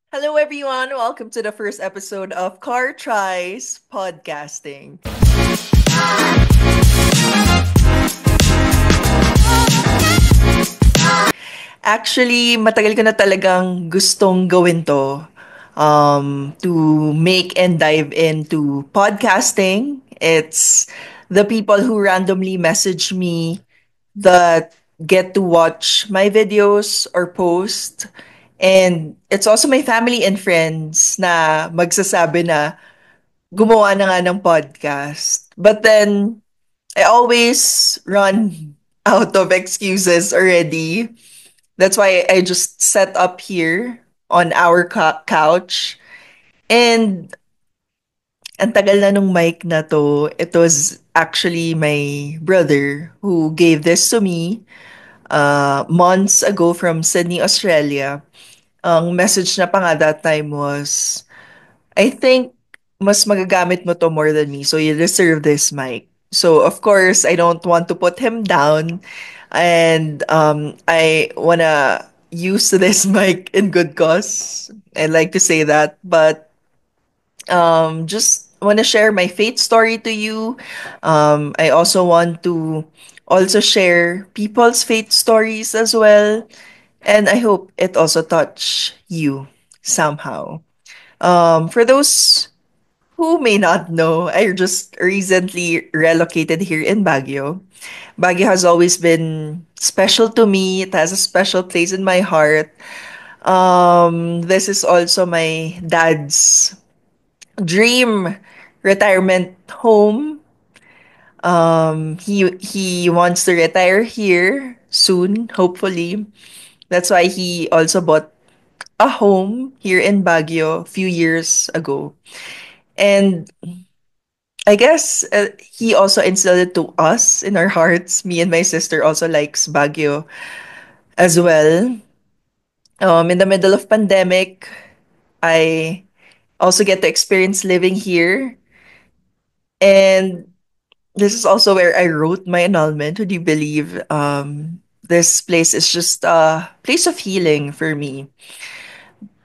Hello, everyone. Welcome to the first episode of Car Tries Podcasting. Actually, matagal ko na talagang gustong gawin to. To make and dive into podcasting. It's the people who randomly message me that get to watch my videos or post. And it's also my family and friends na magsasabi na gumawa na nga ng podcast. But then, I always run out of excuses already. That's why I just set up here on our couch. And ang tagal na nung mic na to. It was actually my brother who gave this to me months ago from Sydney, Australia. Ang message na pa nga that time was, I think mas magagamit mo to more than me, so you deserve this mic. So of course, I don't want to put him down, and I wanna use this mic in good cause. I like to say that, but just wanna share my faith story to you. I also want to also share people's faith stories as well, and I hope it also touch you somehow. For those who may not know, I just recently relocated here in Baguio. Baguio has always been special to me. It has a special place in my heart. This is also my dad's dream retirement home. He wants to retire here soon, hopefully. That's why he also bought a home here in Baguio a few years ago. And I guess he also instilled it to us in our hearts. Me and my sister also likes Baguio as well. In the middle of pandemic, I also get to experience living here. And this is also where I wrote my annulment. Would you believe? This place is just a place of healing for me.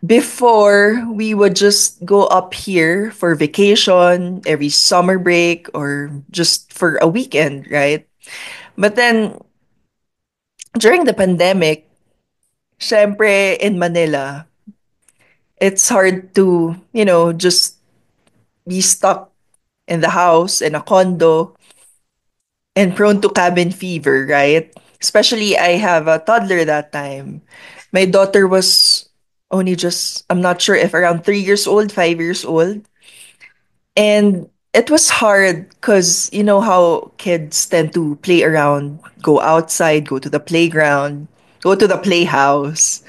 Before, we would just go up here for vacation every summer break or just for a weekend, right? But then during the pandemic, syempre in Manila, it's hard to, just be stuck in the house in a condo and prone to cabin fever, right? Especially I have a toddler that time. My daughter was only just, I'm not sure if around 3 years old, 5 years old. And it was hard because you know how kids tend to play around, go outside, go to the playground, go to the playhouse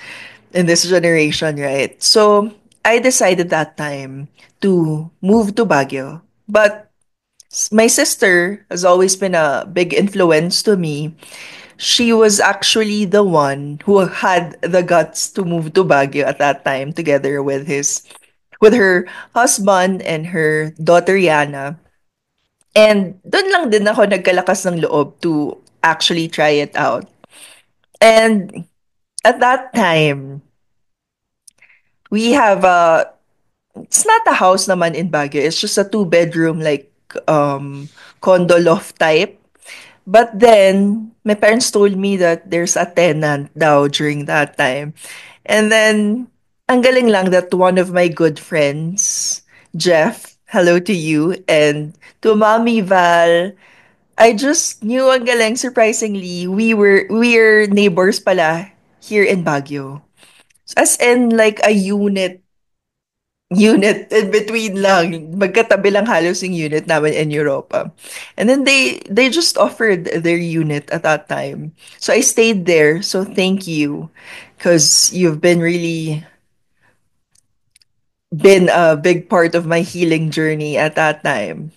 in this generation, right? So I decided that time to move to Baguio. But my sister has always been a big influence to me. She was actually the one who had the guts to move to Baguio at that time together with her husband and her daughter Yana. And doon lang din ako nagkalakas ng loob to actually try it out. And at that time, we have it's not a house naman in Baguio. It's just a two-bedroom like condo loft type. But then my parents told me that there's a tenant daw during that time. And then ang galing lang that one of my good friends, Jeff, hello to you, and to Mommy Val, I just knew ang galing, surprisingly, we're neighbors pala here in Baguio. As in like a unit in between lang. Magkatabi lang halos yung unit namin in Europa. And then they just offered their unit at that time. So I stayed there. So thank you because you've been really been a big part of my healing journey at that time.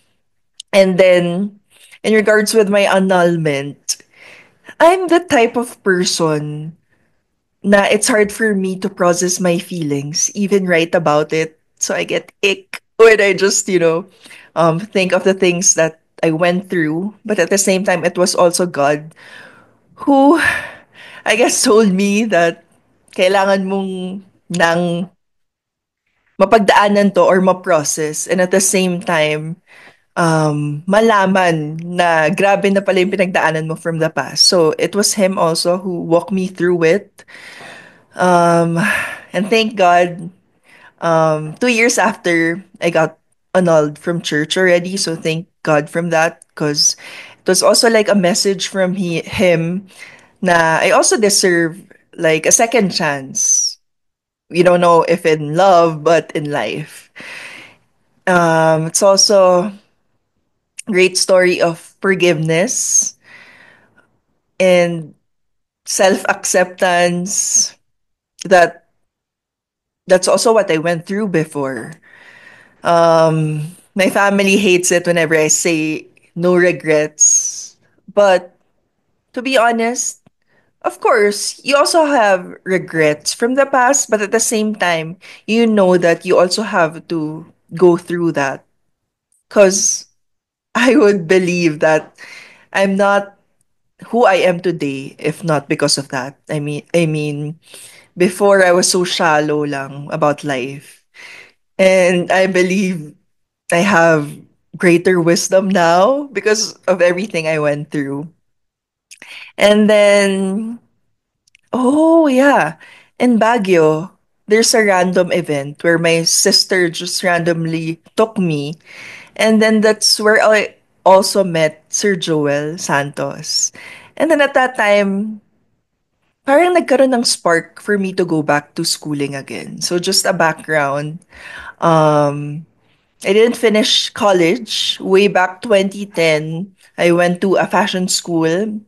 And then in regards with my annulment, I'm the type of person na it's hard for me to process my feelings, even write about it. So I get ick when I just, think of the things that I went through. But at the same time, it was also God who, I guess, told me that kailangan mong nang mapagdaanan to or ma-process, and at the same time, malaman na grabe na pala yung pinagdaanan mo from the past. So it was him also who walked me through it. Um, and thank God, 2 years after, I got annulled from church already. So thank God from that, because it was also like a message from him na I also deserve like a second chance. We don't know if in love, but in life. It's also great story of forgiveness and self-acceptance, that that's also what I went through before. My family hates it whenever I say no regrets. But to be honest, of course, you also have regrets from the past, but at the same time, you know that you also have to go through that. Because I would believe that I'm not who I am today if not because of that. I mean, before I was so shallow lang about life. And I believe I have greater wisdom now because of everything I went through. And then, oh yeah, in Baguio, there's a random event where my sister just randomly took me. And then that's where I also met Sir Joel Santos. And then at that time, parang nagkaroon ng spark for me to go back to schooling again. So just a background, um, I didn't finish college. Way back 2010, I went to a fashion school.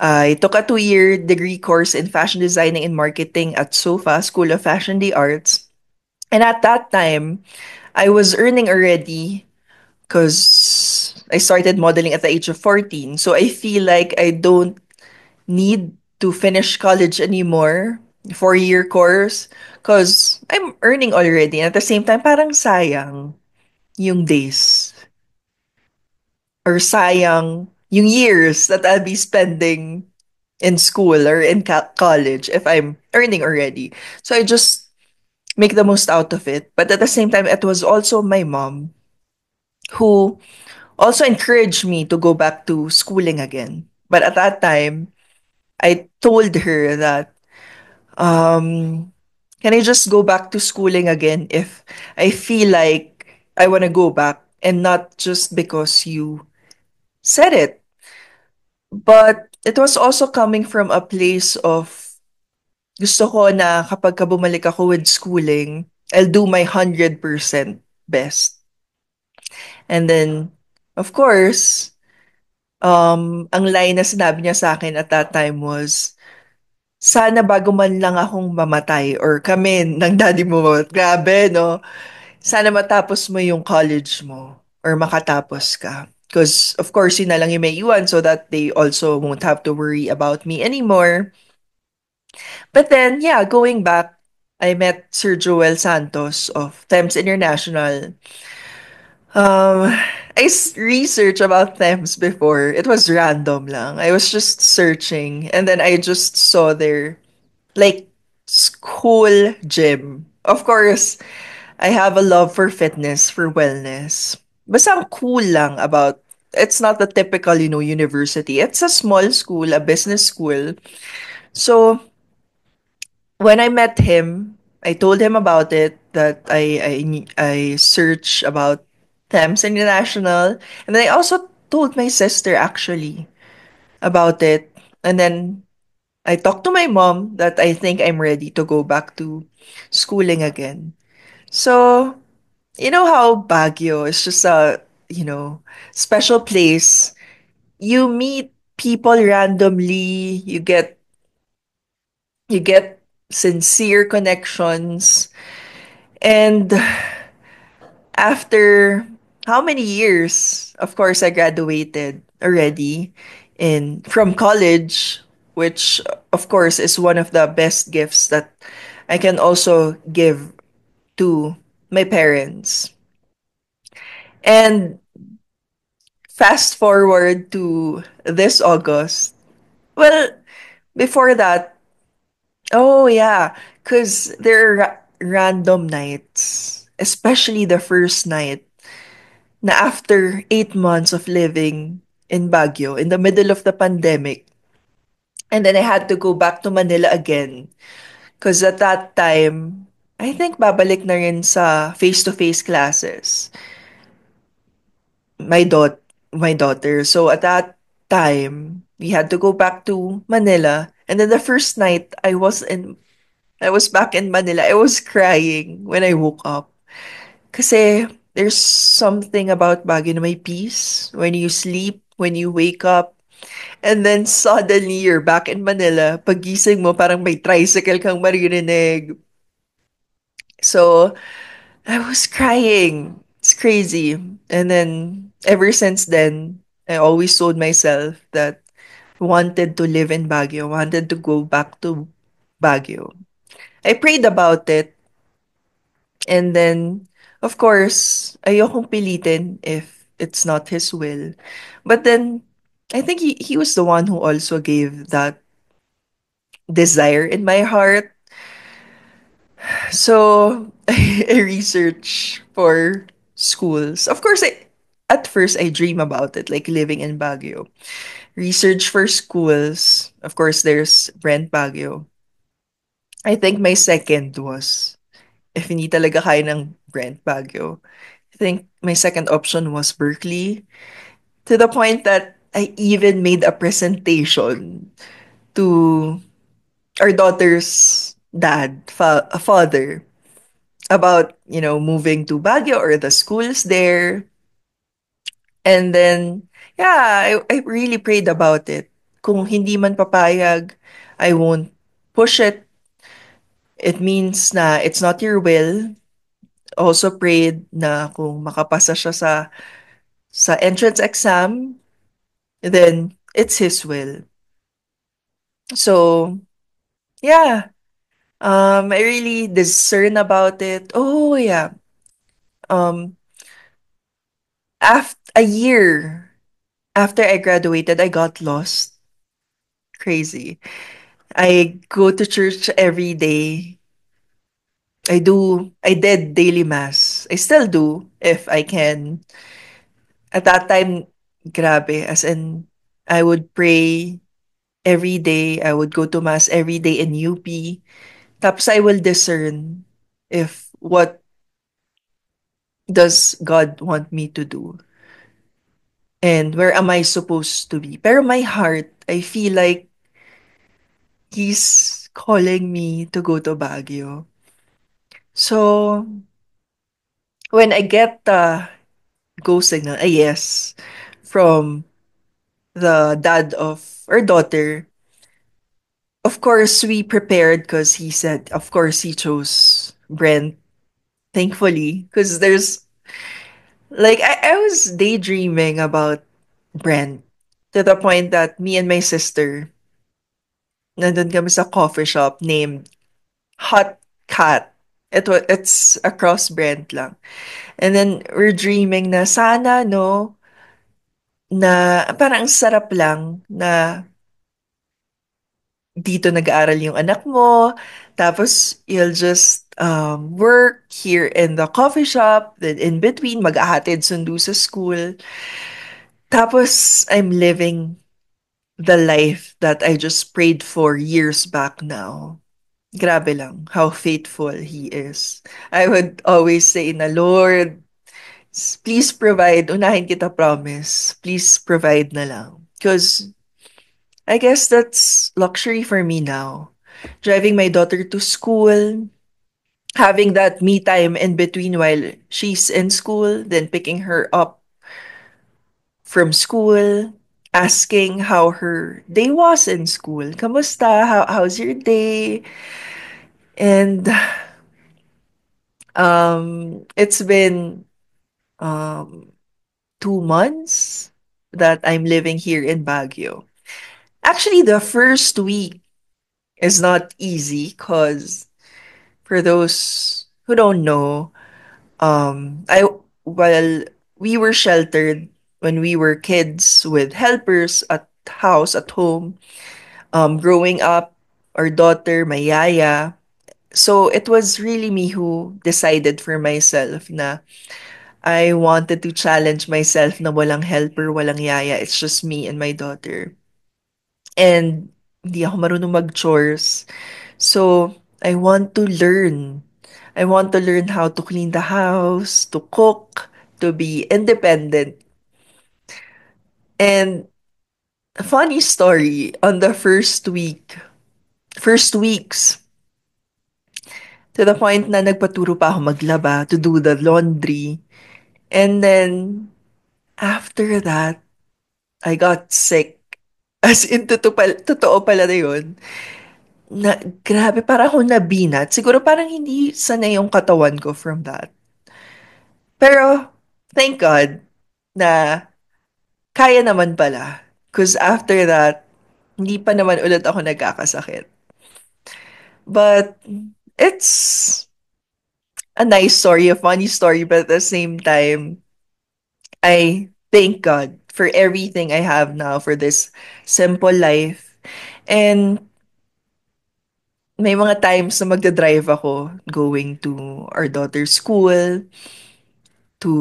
I took a 2-year degree course in fashion designing and marketing at SOFA, School of Fashion the Arts. And at that time, I was earning already because I started modeling at the age of 14. So I feel like I don't need to finish college anymore, 4-year course, because I'm earning already. And at the same time, parang sayang yung days or sayang yung years that I'll be spending in school or in college if I'm earning already. So I just make the most out of it. But at the same time, it was also my mom who also encouraged me to go back to schooling again. But at that time, I told her that, um, can I just go back to schooling again if I feel like I want to go back and not just because you said it? But it was also coming from a place of gusto ko na kapag ka bumalik ako with schooling, I'll do my 100% best. And then, of course, ang line na sinabi niya sa akin at that time was, sana bago man lang akong mamatay or kami ng daddy mo, grabe, no? Sana matapos mo yung college mo or makatapos ka. Because, of course, yun na lang yung may iwan so that they also won't have to worry about me anymore. But then, yeah, going back, I met Sir Joel Santos of Thames International. Um, researched about Thames before. It was random lang. I was just searching and then I just saw their like school gym. Of course, I have a love for fitness, for wellness. Basta ang cool lang about it's not the typical, university. It's a small school, a business school. So when I met him, I told him about it that I searched about Thames International, and then I also told my sister actually about it. And then I talked to my mom that I think I'm ready to go back to schooling again. So, you know how Baguio is just a, special place. You meet people randomly, you get sincere connections. And after how many years, of course, I graduated already in from college, which of course is one of the best gifts that I can also give to my parents. And fast forward to this August. Well, before that, oh yeah, because there. random nights, especially the first night na after 8 months of living in Baguio in the middle of the pandemic. And then I had to go back to Manila again. Because at that time, I think babalik na rin sa face-to-face classes. My dot my daughter. So at that time, we had to go back to Manila. And then the first night I was back in Manila. I was crying when I woke up. Kasi there's something about Baguio na may peace. When you sleep, when you wake up, and then suddenly you're back in Manila. Pagising mo, parang may tricycle kang maririnig. So, I was crying. It's crazy. And then, ever since then, I always told myself that I wanted to live in Baguio, wanted to go back to Baguio. I prayed about it. And then, of course, ayokong pilitin if it's not his will. But then, I think he was the one who also gave that desire in my heart. So, I research for schools. Of course, at first, I dream about it, like living in Baguio. Research for schools. Of course, there's Brent Baguio. I think my second was, if hindi talaga kaya ng Brent Baguio, I think my second option was Berkeley. To the point that I even made a presentation to our daughter's father, about, moving to Baguio or the schools there. And then, yeah, I really prayed about it. Kung hindi man papayag, I won't push it. It means na it's not your will. Also prayed na kung makapasa siya sa entrance exam, then it's his will. So, yeah, I really discern about it. Oh, yeah. Um, after a year after I graduated, I got lost. Crazy. I go to church every day. I did daily mass. I still do if I can. At that time, grabe. As in, I would pray every day. I would go to mass every day in UP. Tapos I will discern if what does God want me to do and where am I supposed to be. Pero my heart, I feel like He's calling me to go to Baguio. So, when I get the go signal, a yes, from the dad of our daughter, of course, we prepared because he said, of course, he chose Brent, thankfully. Because I was daydreaming about Brent to the point that me and my sister, nandun kami sa coffee shop named Hot Cat. It's across Brent lang. And then we're dreaming na sana, no, na parang ang sarap lang na dito nag-aaral yung anak mo, tapos you'll just work here in the coffee shop, then in between, mag-ahatid sundo sa school. Tapos I'm living the life that I just prayed for years back now. Grabe lang how faithful He is. I would always say na, Lord, please provide. Unahin kita, promise. Please provide na lang. Because I guess that's luxury for me now. Driving my daughter to school, having that me time in between while she's in school, then picking her up from school, asking how her day was in school. Kamusta? How's your day? And it's been um 2 months that I'm living here in Baguio. Actually, the first week is not easy because for those who don't know, I while we were sheltered when we were kids with helpers at house at home, growing up, our daughter, my yaya, So it was really me who decided for myself na I wanted to challenge myself na walang helper, walang yaya. It's just me and my daughter. And hindi ako marunong mag-chores. So I want to learn. I want to learn how to clean the house, to cook, to be independent. And a funny story, on the first weeks, to the point na nagpaturo pa ako maglaba, to do the laundry. And then, after that, I got sick. As in, totoo pala na yun. Na, grabe, parang ako nabinat. Siguro parang hindi sanay yung katawan ko from that. Pero, thank God na kaya naman pala. Because after that, hindi pa naman ulit ako nagkakasakit. But, it's a nice story, a funny story, but at the same time, I thank God for everything I have now, for this simple life. And may mga times na magdadrive ako going to our daughter's school, to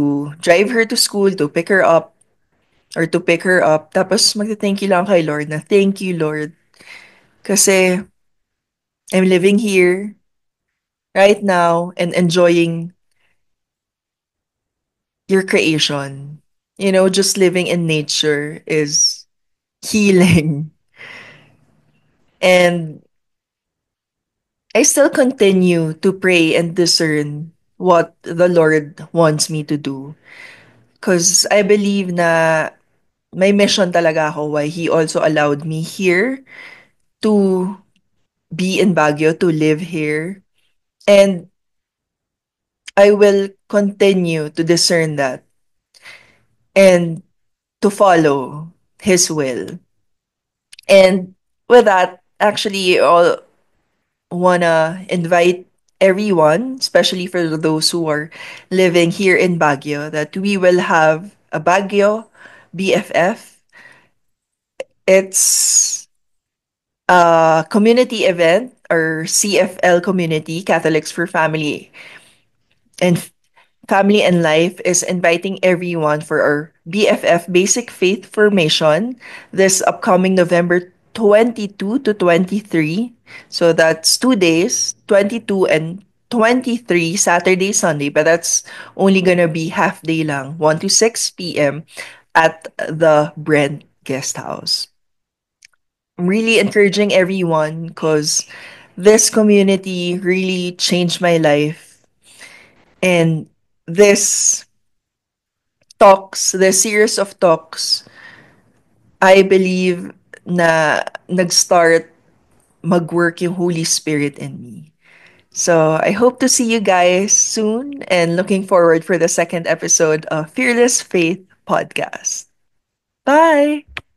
drive her to school, to pick her up, or to pick her up. Tapos magta-thank you lang kay Lord na, thank you, Lord. Kasi I'm living here right now and enjoying your creation. You know, just living in nature is healing. And I still continue to pray and discern what the Lord wants me to do. Because I believe na may mission talaga ako why He also allowed me here to be in Baguio, to live here. And I will continue to discern that and to follow His will. And with that, actually, all wanna invite everyone, especially for those who are living here in Baguio, that we will have a Baguio BFF. It's a community event, or CFL community, Catholics for Family and Family and Life, is inviting everyone for our BFF Basic Faith Formation this upcoming November 22 to 23. So that's 2 days, 22 and 23, Saturday, Sunday. But that's only gonna be half day lang, 1 to 6 p.m. at the Brent Guest House. I'm really encouraging everyone because this community really changed my life. And this the series of talks, I believe na nag-start mag-work yung Holy Spirit in me. So I hope to see you guys soon and looking forward for the second episode of Fearless Faith Podcast. Bye!